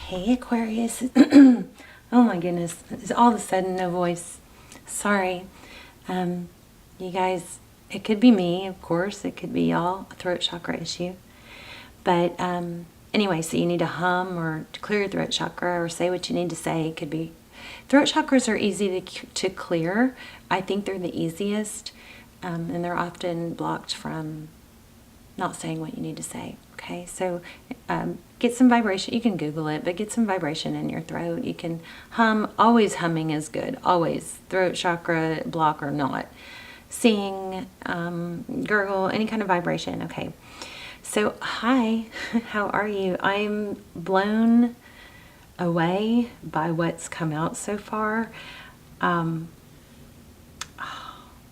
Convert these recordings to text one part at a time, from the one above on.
Hey Aquarius. Oh my goodness. It's all of a sudden no voice. Sorry. You guys, it could be me, of course. It could be y'all, a throat chakra issue. But anyway, so you need to hum or to clear your throat chakra or say what you need to say. It could be. Throat chakras are easy to clear. I think they're the easiest. And they're often blocked from not saying what you need to say. Okay, so get some vibration. You can Google it, but get some vibration in your throat. You can hum. Always humming is good. Always. Throat chakra block or not. Sing, gurgle, any kind of vibration. Okay. So, hi. How are you? I'm blown away by what's come out so far. I'm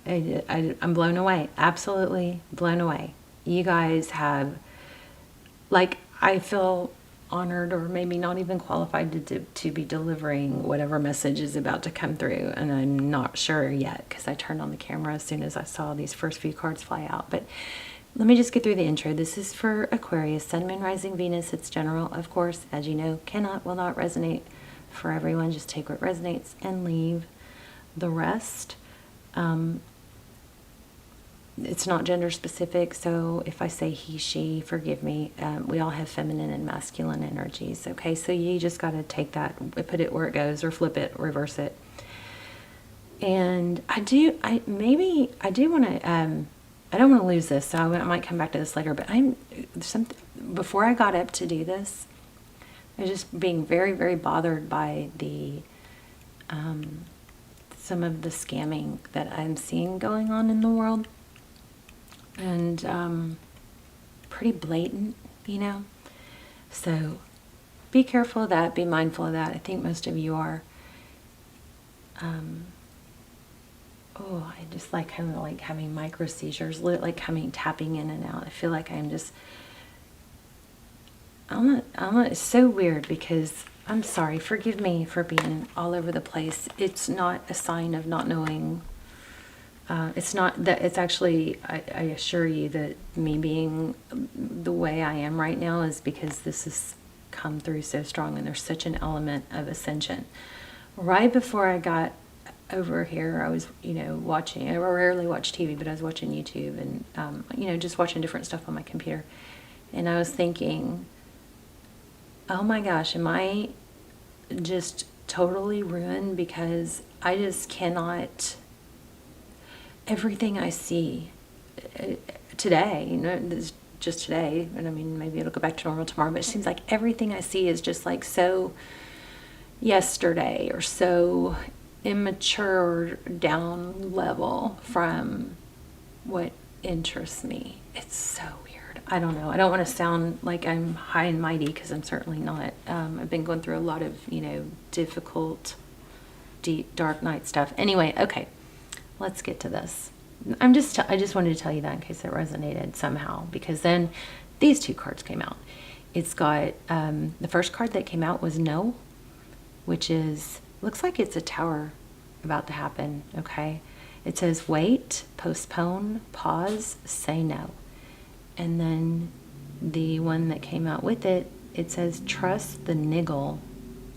blown away. Absolutely blown away. You guys have, like, I feel honored or maybe not even qualified to be delivering whatever message is about to come through. And I'm not sure yet because I turned on the camera as soon as I saw these first few cards fly out. But let me just get through the intro. This is for Aquarius, Sun, Moon, Rising, Venus. It's general, of course, as you know, will not resonate for everyone. Just take what resonates and leave the rest. It's not gender specific, so if I say he, she, forgive me. We all have feminine and masculine energies, okay? So you just got to take that, put it where it goes, or flip it, reverse it. And I do want to, I don't want to lose this, so I might come back to this later, but before I got up to do this, I was just being very, very bothered by some of the scamming that I'm seeing going on in the world. And pretty blatant, you know. So be careful of that. Be mindful of that. I think most of you are. I just like kind of like having micro seizures, like tapping in and out. I feel like it's so weird because I'm sorry. Forgive me for being all over the place. It's not a sign of not knowing. It's not that. It's actually, I assure you that me being the way I am right now is because this has come through so strong, and there's such an element of ascension. Right before I got over here, I was, watching. I rarely watch TV, but I was watching YouTube and just watching different stuff on my computer, and I was thinking, oh my gosh, am I just totally ruined because I just cannot. Everything I see today, just today, and I mean, maybe it'll go back to normal tomorrow, but it seems like everything I see is just like so yesterday or so immature or down level from what interests me. It's so weird. I don't know. I don't want to sound like I'm high and mighty because I'm certainly not. I've been going through a lot of, difficult, deep, dark night stuff. Anyway, okay. Let's get to this. I just wanted to tell you that in case it resonated somehow, because then these two cards came out. It's got, the first card that came out was No, which looks like it's a tower about to happen, okay? It says wait, postpone, pause, say no. And then the one that came out with it, it says trust the niggle.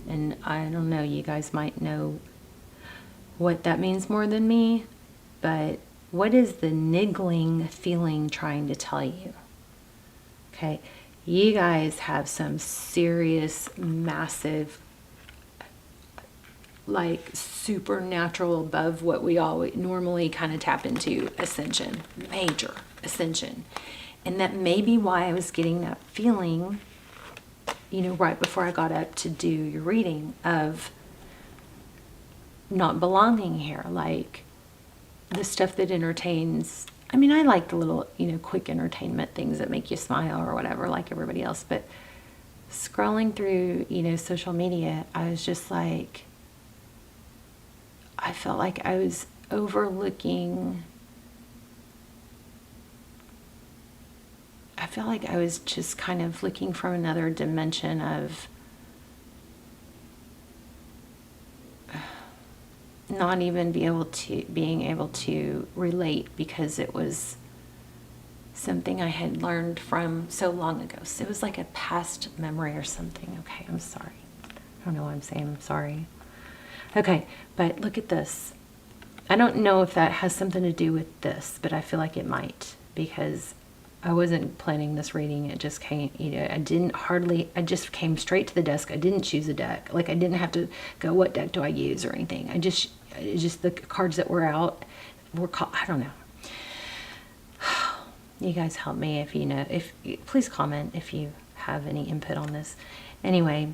And I don't know, you guys might know what that means more than me, but what is the niggling feeling trying to tell you? Okay, you guys have some serious, massive, like supernatural above what we all normally kind of tap into ascension, major ascension. And that may be why I was getting that feeling, right before I got up to do your reading of not belonging here, like the stuff that entertains. I mean, I like the little, quick entertainment things that make you smile or whatever, like everybody else. But scrolling through, social media, I was just like, I felt like I was overlooking. I felt like I was just kind of looking from another dimension of not even being able to relate, because it was something I had learned from so long ago. So it was like a past memory or something. Okay, I'm sorry. I don't know what I'm saying. I'm sorry. Okay, but look at this. I don't know if that has something to do with this, but I feel like it might, because I wasn't planning this reading. It just came, you know, I just came straight to the desk. I didn't choose a deck. Like, I didn't have to go, what deck do I use or anything. It's just the cards that were out were called, I don't know. You guys help me if you know, please comment if you have any input on this. Anyway,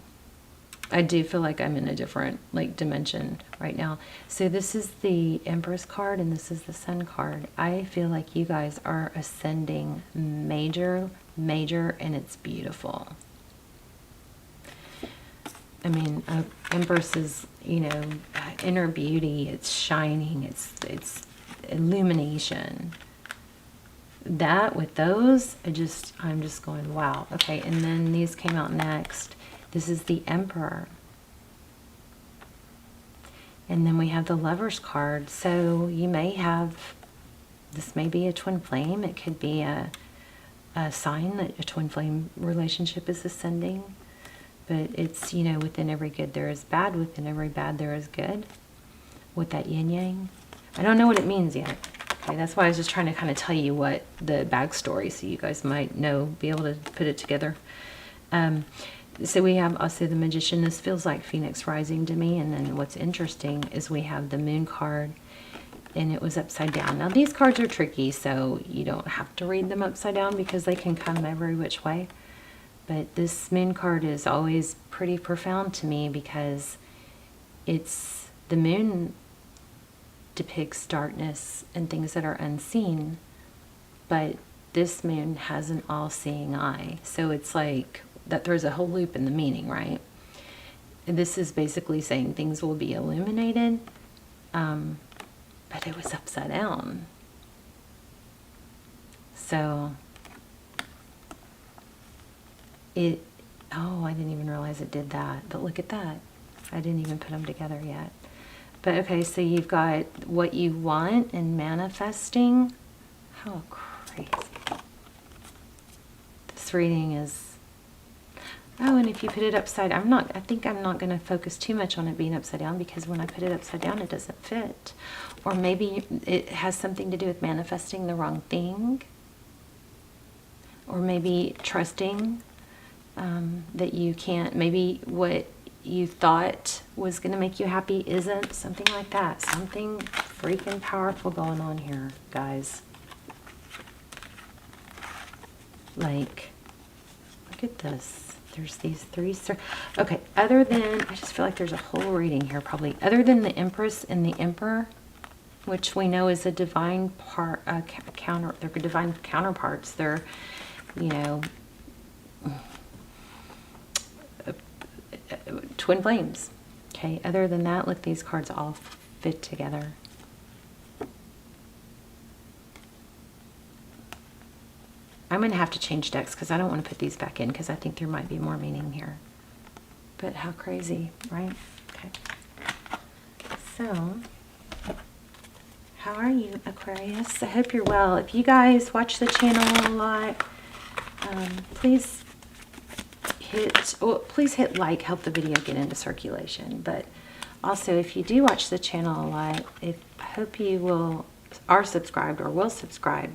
I do feel like I'm in a different dimension right now. So this is the Empress card and this is the Sun card. I feel like you guys are ascending major, and it's beautiful. I mean, Empress is, you know, inner beauty. It's shining. It's illumination. That with those, I'm just going, wow. Okay, and then these came out next. This is the Emperor. And then we have the Lover's card. So you may have, this may be a twin flame. It could be a sign that a twin flame relationship is ascending. But it's, you know, within every good there is bad. Within every bad there is good. With that yin yang. I don't know what it means yet. Okay, that's why I was just trying to kind of tell you what the backstory, so you guys might know, be able to put it together. So we have also the Magician. This feels like Phoenix rising to me. And then what's interesting is we have the Moon card, and it was upside down. Now these cards are tricky, so you don't have to read them upside down because they can come every which way. But this Moon card is always pretty profound to me because it's the Moon depicts darkness and things that are unseen, but this moon has an all-seeing eye. So it's like that throws a whole loop in the meaning, right? And this is basically saying things will be illuminated, but it was upside down. So oh, I didn't even realize it did that, but look at that. I didn't even put them together yet. But okay, so you've got what you want and manifesting. How crazy. This reading is, oh, and if you put it upside, I think I'm not going to focus too much on it being upside down, because when I put it upside down, it doesn't fit. Or maybe it has something to do with manifesting the wrong thing. Or maybe trusting that you can't, maybe what you thought was going to make you happy isn't, something like that. Something freaking powerful going on here, guys. Like, look at this. There's these three. Okay, other than, I just feel like there's a whole reading here probably. Other than the Empress and the Emperor, which we know is a divine they're divine counterparts. They're, you know, twin flames. Okay, other than that, look, these cards all fit together. I'm going to have to change decks because I don't want to put these back in because I think there might be more meaning here. But how crazy, right? Okay. So, how are you, Aquarius? I hope you're well. If you guys watch the channel a lot, please hit like, help the video get into circulation. But also, if you do watch the channel a lot, I hope you are subscribed or will subscribe,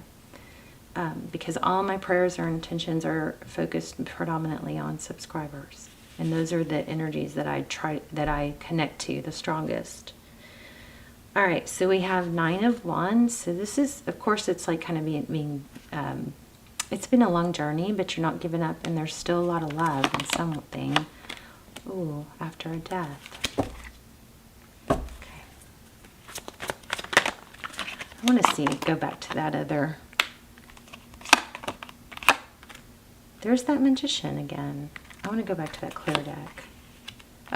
because all my prayers or intentions are focused predominantly on subscribers, and those are the energies that I connect to the strongest. All right, so we have Nine of Wands. So this is, of course, it's like kind of being it's been a long journey, but you're not giving up, and there's still a lot of love and something. Ooh, after a death. Okay. I want to go back to that other. There's that Magician again. I want to go back to that clear deck.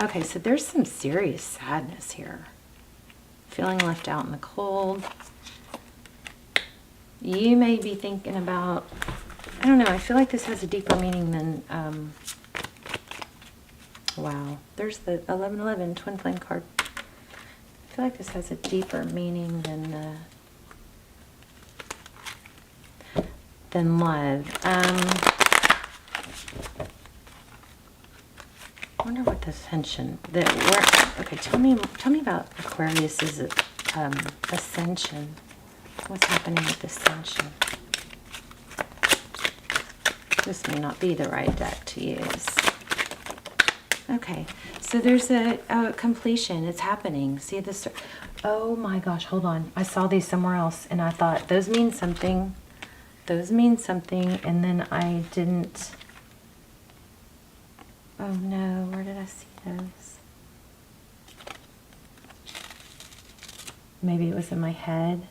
Okay, so there's some serious sadness here. Feeling left out in the cold. You may be thinking about, I don't know, I feel like this has a deeper meaning than, wow, there's the 1111 twin flame card. I feel like this has a deeper meaning than love. I wonder what this tension that where. Okay, tell me about Aquarius's ascension. What's happening with ascension? This may not be the right deck to use. Okay, so there's a completion. It's happening. See this? Oh my gosh, hold on. I saw these somewhere else, and I thought those mean something. Those mean something, and then I didn't. Oh no, where did I see those? Maybe it was in my head.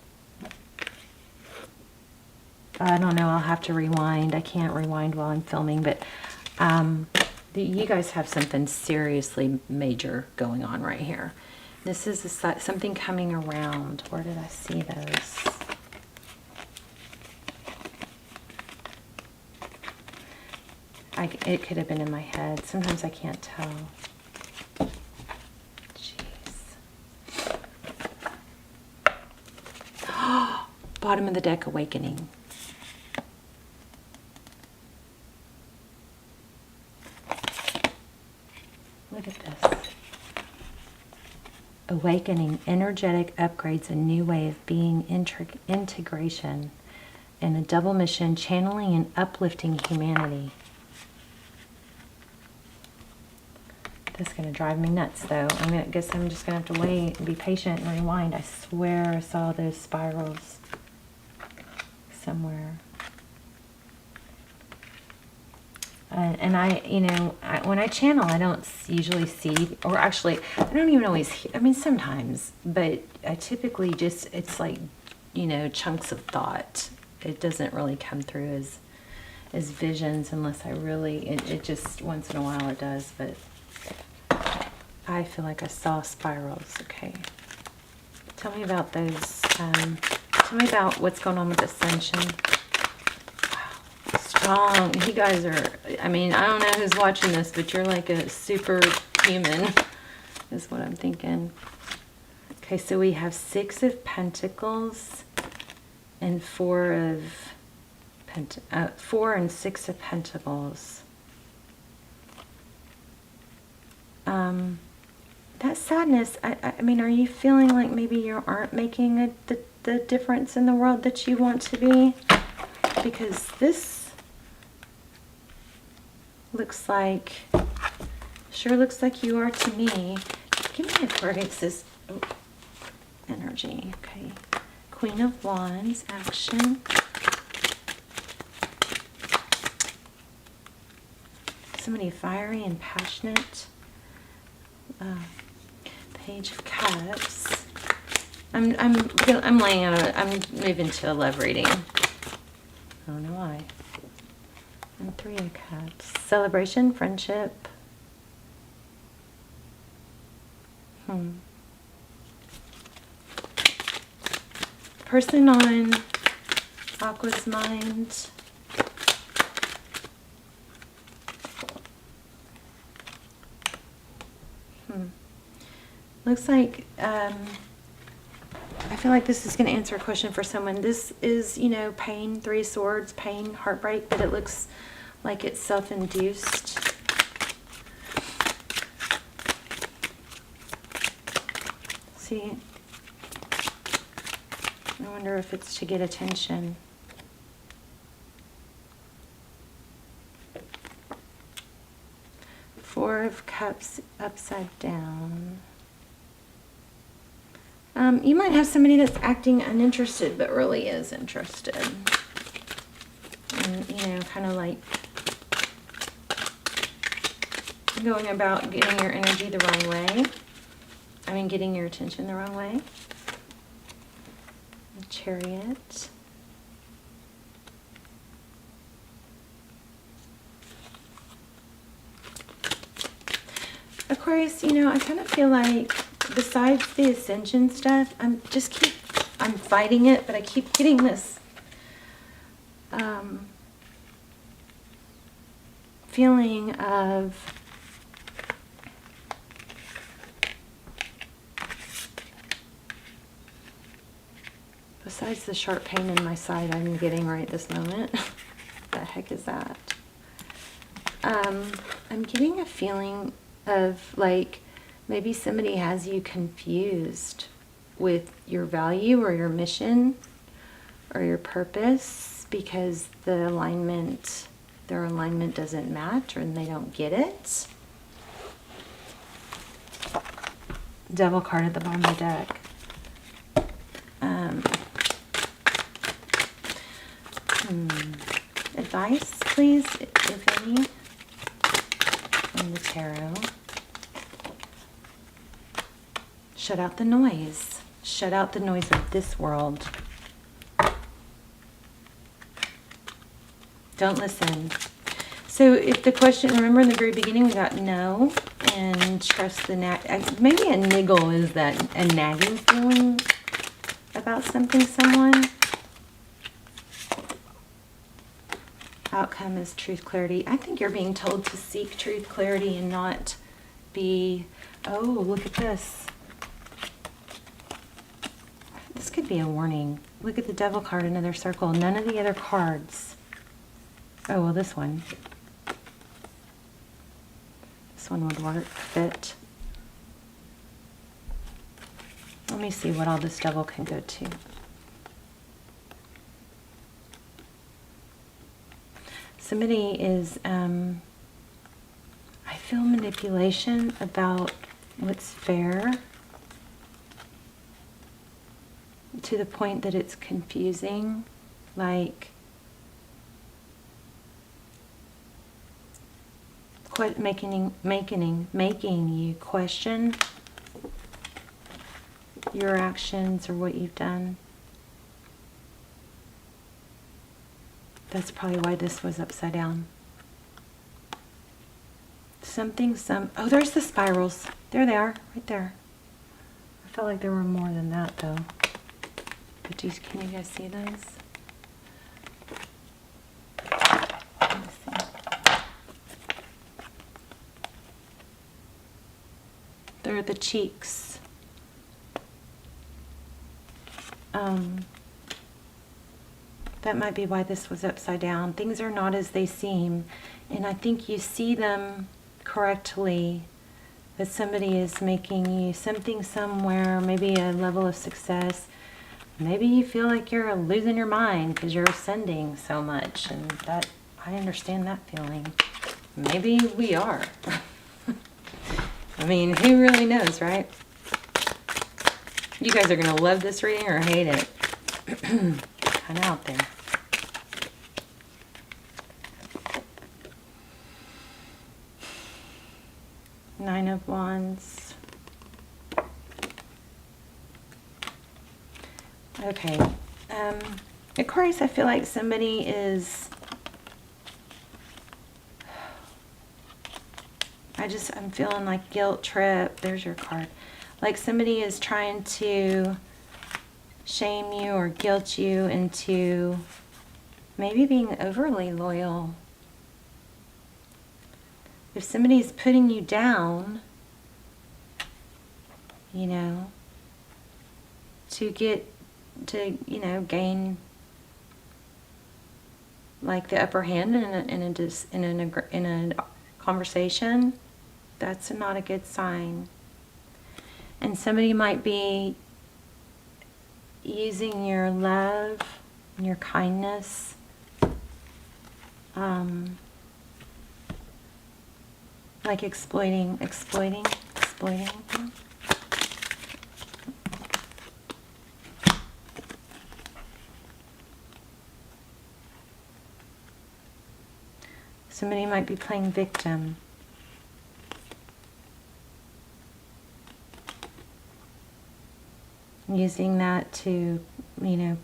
I don't know, I'll have to rewind. I can't rewind while I'm filming, but you guys have something seriously major going on right here. This is something coming around. Where did I see those? It could have been in my head. Sometimes I can't tell. Jeez. Bottom of the deck, awakening. Look at this. Awakening, energetic upgrades, a new way of being, integration, and a double mission, channeling and uplifting humanity. That's going to drive me nuts, though. I guess I'm just going to have to wait and be patient and rewind. I swear I saw those spirals somewhere. And when I channel, I don't usually see, or actually, I don't even always hear, I mean, sometimes, but I typically just, it's like, chunks of thought. It doesn't really come through as visions unless I really, it just, once in a while it does, but I feel like I saw spirals. Okay. Tell me about those, tell me about what's going on with Ascension. Strong. You guys are, I don't know who's watching this, but you're like a superhuman, is what I'm thinking. Okay, so we have 6 of Pentacles and 4 and 6 of Pentacles. That sadness, I mean, are you feeling like maybe you aren't making the difference in the world that you want to be? Because this looks like, sure looks like you are to me. Give me Aquarius's energy. Okay. Queen of Wands, action. Somebody fiery and passionate. Page of Cups. I'm laying on I'm moving to a love reading. I don't know why. And 3 of Cups. Celebration, friendship. Person on Aqua's mind. Looks like, I feel like this is going to answer a question for someone. This is, pain, 3 of Swords, pain, heartbreak, but it looks like it's self-induced. See? I wonder if it's to get attention. Four of Cups upside down. You might have somebody that's acting uninterested but really is interested. And, kind of like going about getting your energy the wrong way. Getting your attention the wrong way. Chariot. Aquarius, I kind of feel like besides the ascension stuff, I'm fighting it, but I keep getting this feeling of besides the sharp pain in my side I'm getting right this moment. The heck is that? I'm getting a feeling of like maybe somebody has you confused with your value or your mission or your purpose because their alignment doesn't match and they don't get it. Devil card at the bottom of the deck. Advice, please, if any, from the tarot. Shut out the noise. Shut out the noise of this world. Don't listen. So if the question, remember in the very beginning we got no and trust the maybe a niggle is that a nagging feeling about something, someone. Outcome is truth, clarity. I think you're being told to seek truth, clarity, and not be, oh, look at this. This could be a warning. Look at the devil card, another circle. None of the other cards. Oh, well, this one. This one would work, fit. Let me see what all this devil can go to. Somebody is, I feel manipulation about what's fair to the point that it's confusing, like making you question your actions or what you've done. That's probably why this was upside down. Oh, there's the spirals. There they are, right there. I felt like there were more than that, though. But can you guys see those? Let me see. They're the cheeks. That might be why this was upside down. Things are not as they seem. And I think you see them correctly, that somebody is making you something somewhere, maybe a level of success. Maybe you feel like you're losing your mind because you're ascending so much. And that, I understand that feeling. Maybe we are. I mean, who really knows, right? You guys are going to love this reading or hate it. Kind of out there. Nine of Wands. Okay. Aquarius, I feel like somebody is... I'm feeling like guilt trip. There's your card. Like somebody is trying to shame you or guilt you into maybe being overly loyal. If somebody's putting you down, you know, to gain like the upper hand in a conversation, that's not a good sign. And somebody might be using your love and your kindness like exploiting. Somebody might be playing victim. Using that to,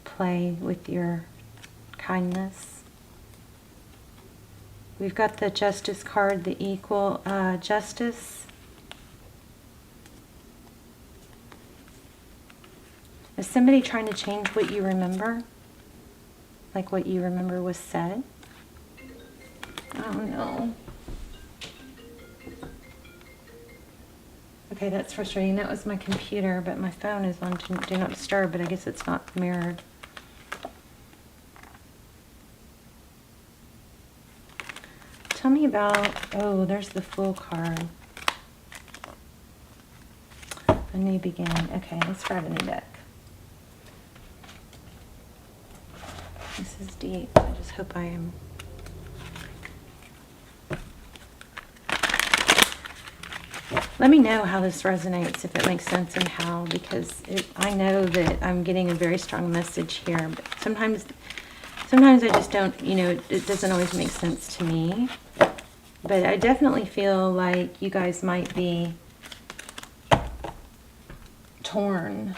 play with your kindness. We've got the Justice card, the equal justice. Is somebody trying to change what you remember? Like what you remember was said? Oh no. Okay, that's frustrating. That was my computer, but my phone is on Do Not Disturb, but I guess it's not mirrored. Tell me about, oh, there's the Fool card. A new beginning. Okay, let's grab a new deck. This is deep. I just hope I am. Let me know how this resonates, if it makes sense and how, because I know that I'm getting a very strong message here, but sometimes I just don't, it doesn't always make sense to me. But I definitely feel like you guys might be torn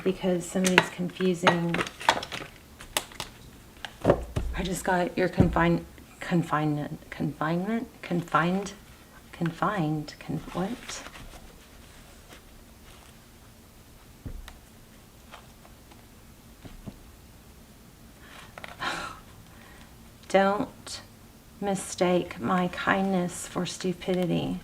because somebody's confusing. I just got your confined, what? Don't mistake my kindness for stupidity.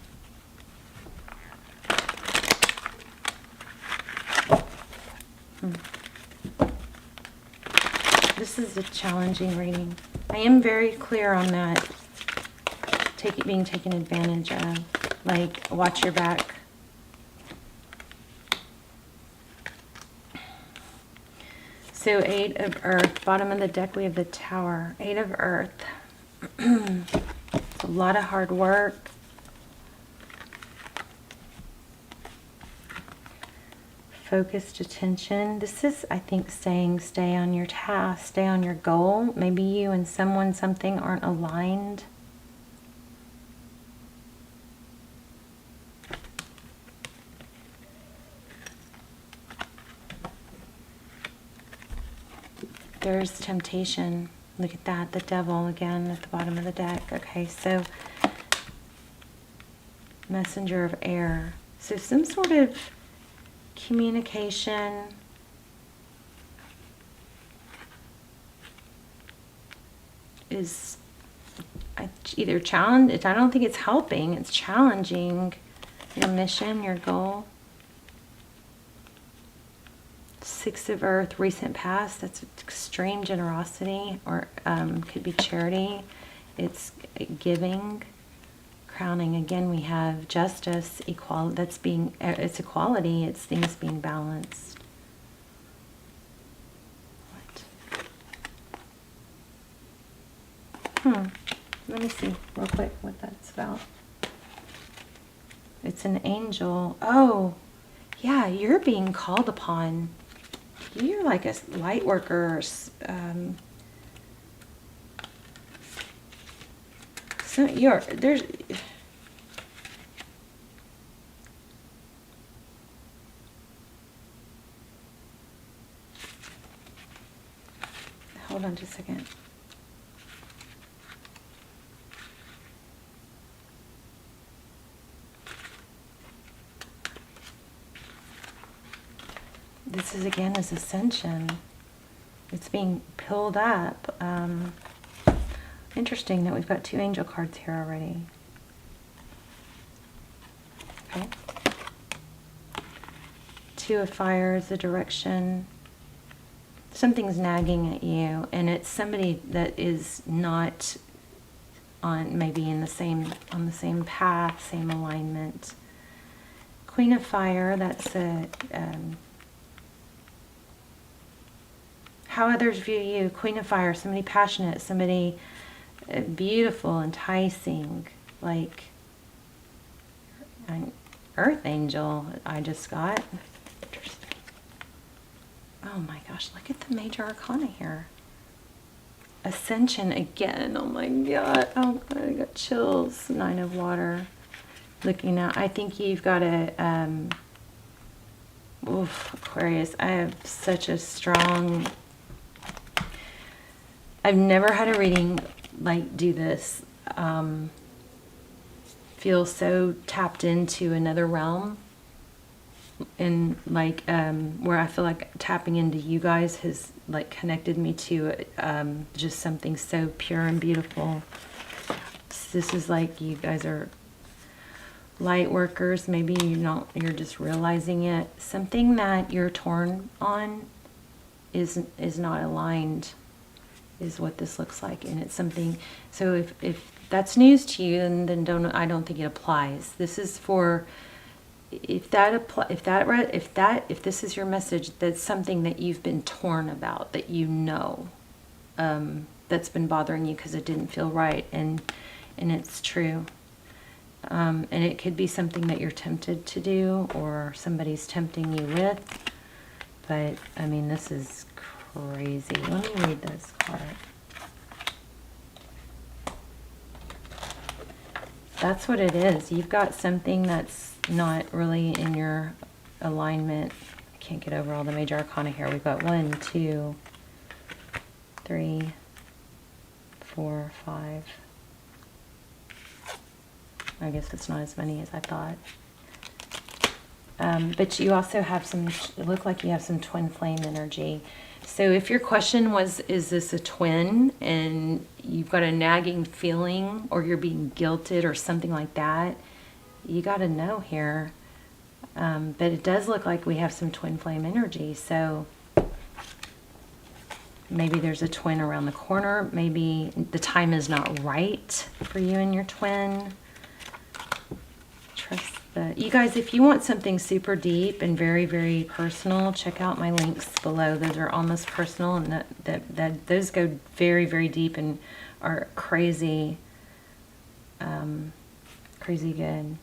This is a challenging reading. I am very clear on that. Being taken advantage of. Like, watch your back. So 8 of Earth. Bottom of the deck we have the Tower. 8 of Earth. It's a lot of hard work. Focused attention. This is, I think, saying stay on your task, stay on your goal. Maybe you and something aren't aligned. There's temptation. Look at that, the devil again at the bottom of the deck. Okay, so messenger of air. So some sort of communication. Is either challenge. I don't think it's helping. It's challenging your mission, your goal. 6 of Earth, recent past. That's extreme generosity, or could be charity. It's giving. Crowning. Again, we have justice, equality. That's being. It's equality. It's things being balanced. What? Let me see real quick what that's about. It's an angel. Oh, yeah. You're being called upon. You're like a light worker. So there's. Hold on just a second. This is again is ascension. It's being pulled up. Interesting that we've got 2 angel cards here already. Okay. 2 of fire is the direction. Something's nagging at you, and it's somebody that is not on maybe on the same path, same alignment. Queen of Fire, that's a how others view you. Queen of Fire, somebody passionate, somebody beautiful, enticing, like an Earth Angel I just got. Interesting. Oh my gosh, look at the major arcana here. Ascension again. Oh my god. Oh god, I got chills. 9 of Water. Looking at, I think you've got a Aquarius. I have such a strong, I've never had a reading like do this. Feel so tapped into another realm, and like where I feel like tapping into you guys has like connected me to just something so pure and beautiful. This is like you guys are light workers. Maybe you're just realizing it. Something that you're torn on is not aligned, is what this looks like. And it's something, so if that's news to you, then I don't think it applies. This is for if this is your message, that's something that you've been torn about, that that's been bothering you because it didn't feel right, and it's true. And it could be something that you're tempted to do, or somebody's tempting you with. But I mean, this is crazy. Let me read this card. That's what it is. You've got something that's not really in your alignment. I can't get over all the major arcana here. We've got 1, 2, 3, 4, 5. I guess it's not as many as I thought. But you also have some, it looked like you have some twin flame energy. So if your question was, is this a twin, and you've got a nagging feeling, or you're being guilted or something like that, you got to know here. But it does look like we have some twin flame energy. So maybe there's a twin around the corner. Maybe the time is not right for you and your twin. Trust you guys, if you want something super deep and very, very personal, check out my links below. Those are almost personal, and those go very, very deep and are crazy, crazy good.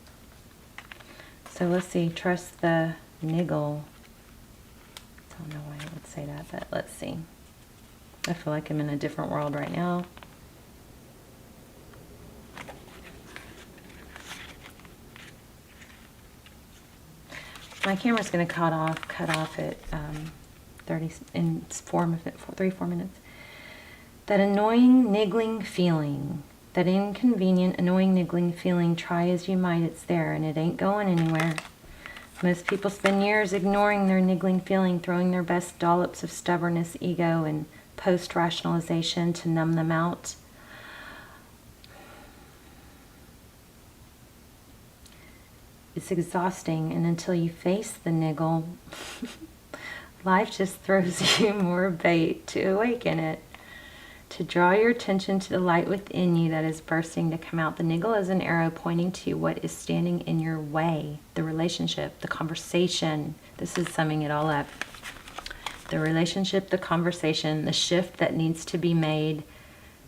So let's see. Trust the niggle. I don't know why I would say that, but let's see. I feel like I'm in a different world right now. My camera's going to cut off at 3-4 minutes. That annoying, niggling feeling, that inconvenient, annoying, niggling feeling, try as you might, it's there, and it ain't going anywhere. Most people spend years ignoring their niggling feeling, throwing their best dollops of stubbornness, ego, and post-rationalization to numb them out. It's exhausting, and until you face the niggle, life just throws you more bait to awaken it, to draw your attention to the light within you that is bursting to come out. The niggle is an arrow pointing to what is standing in your way, the relationship, the conversation. This is summing it all up. The relationship, the conversation, the shift that needs to be made,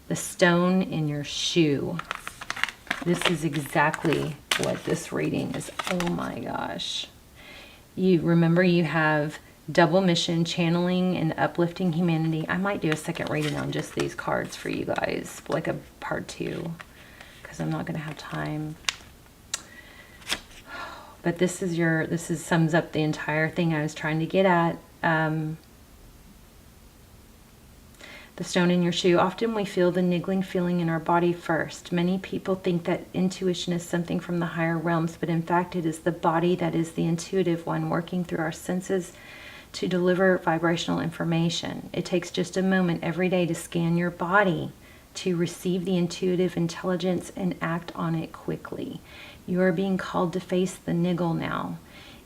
the stone in your shoe. This is exactly what this reading is. Oh my gosh. You remember, you have double mission, channeling and uplifting humanity. I might do a second reading on just these cards for you guys, like a part 2, because I'm not going to have time. But this sums up the entire thing I was trying to get at. The stone in your shoe. Often we feel the niggling feeling in our body first. Many people think that intuition is something from the higher realms, but in fact it is the body that is the intuitive one, working through our senses to deliver vibrational information. It takes just a moment every day to scan your body to receive the intuitive intelligence and act on it quickly. You are being called to face the niggle now.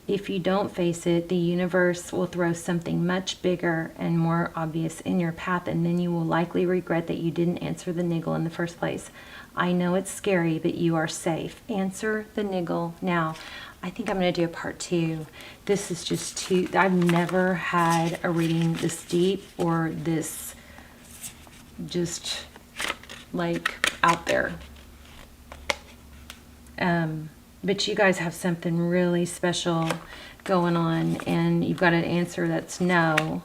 If you don't face it, the universe will throw something much bigger and more obvious in your path, and then you will likely regret that you didn't answer the niggle in the first place. I know it's scary, but you are safe. Answer the niggle now. I think I'm going to do a part 2. This is just too... I've never had a reading this deep or this just like out there. But you guys have something really special going on, and you've got an answer that's no.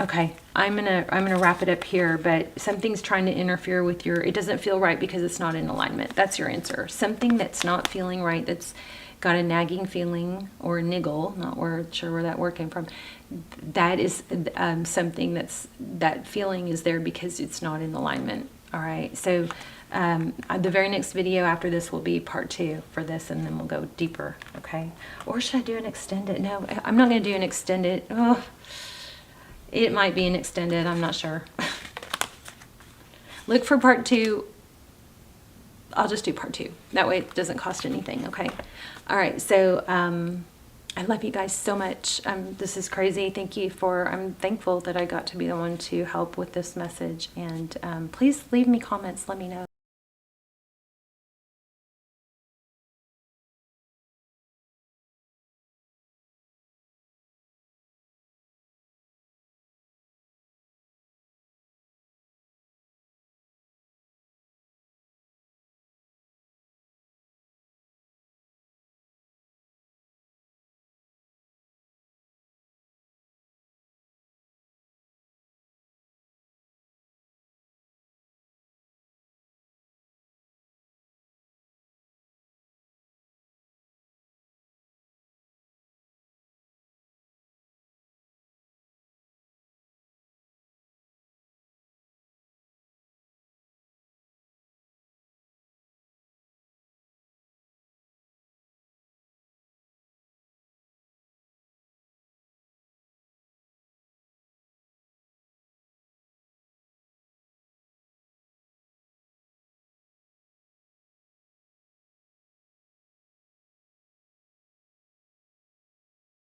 Okay, I'm gonna wrap it up here, but something's trying to interfere with your, it doesn't feel right because it's not in alignment. That's your answer. Something that's not feeling right, that's got a nagging feeling or a niggle, not sure where that word came from. That is something that feeling is there because it's not in alignment. All right, so the very next video after this will be part 2 for this, and then we'll go deeper, okay? Or should I do an extended? No, I'm not going to do an extended. Oh, it might be an extended. I'm not sure. Look for part 2. I'll just do part 2. That way it doesn't cost anything, okay? All right, so I love you guys so much. This is crazy. Thank you I'm thankful that I got to be the one to help with this message. And please leave me comments. Let me know.